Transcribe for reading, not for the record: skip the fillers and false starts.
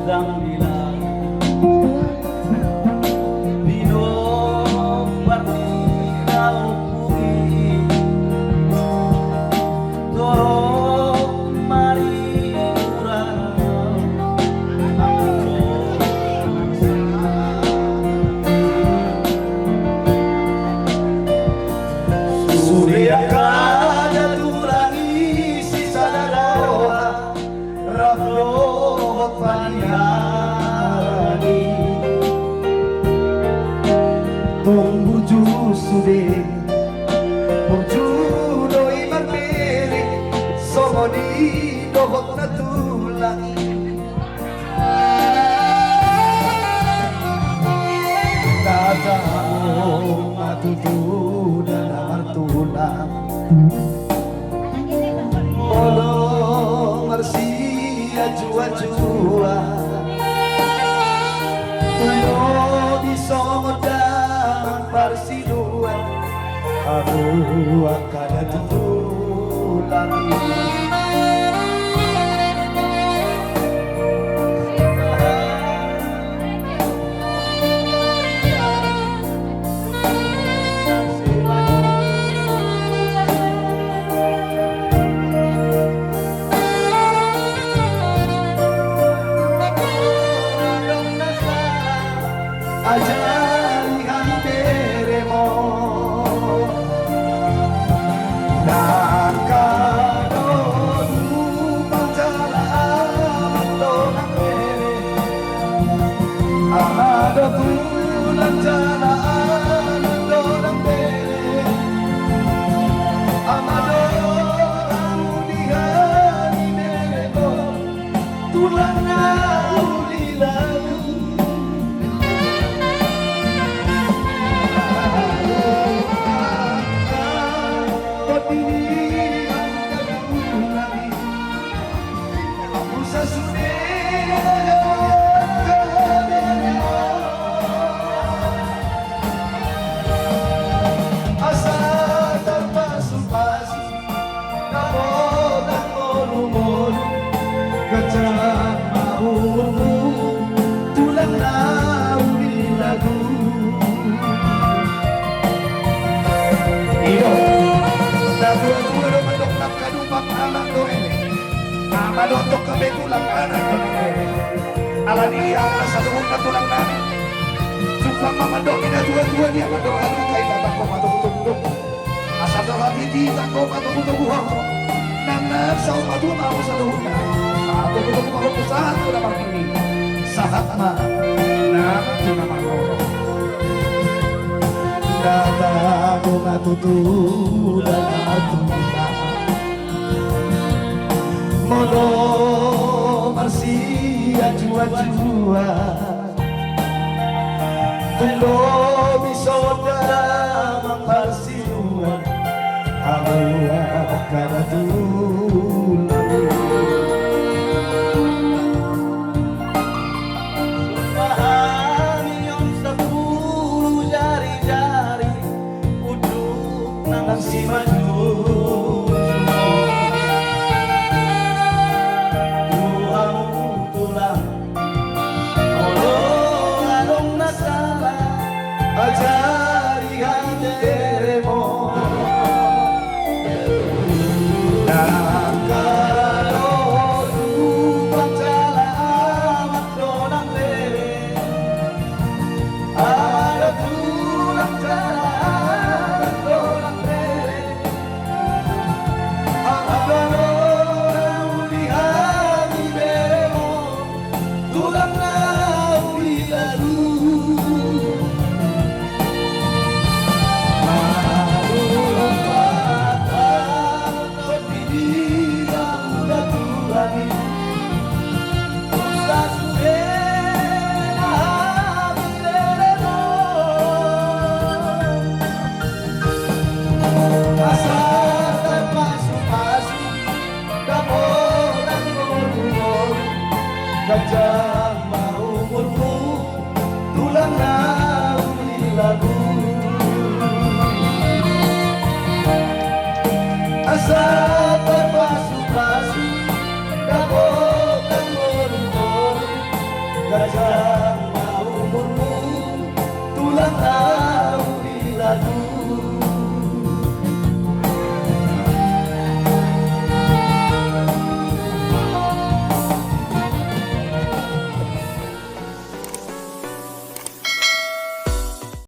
udang bilang minum partida upungi dorong mari urang surya kada turangi sisa dadoa rahlo paniani tong burju sude burju doi marmere somoni dohok na tulang tatao matutu dan martulang Olo marsia jua-jua Tuyo bisa modang parsiduan Aku akan tulang ajari hanteremo nakado pacala amado nakere amado tulang jala amado nakere amado amudihan ineremo tulang ulilalu Madontok kami tulang anak alani ang nasa loob na tulang namin supang mamadok na dua-dua niya madoan kay tatang ko matututulog asa daw hatitan ko matututulog ko nanap sa umaduma ako sa loob na matutulog ko ako saan ko naman ini sa hatma na tunaman ko data ko matutulan at tulang Mono marsia jua-jua Tulo bisodara mamparsiluan Kamu akan tulang Pahami yang 10 jari-jari Uduk nang si maju ajari hanteremo nakaro lupang jala amat donang lere ada tulang jala amat donang lere ada orang ulihan iberemo tulang na ulilalu Gajah mau umurmu tulang nauli lagu asa terpasu-pasu dapotan murmur gajah mau murni tulang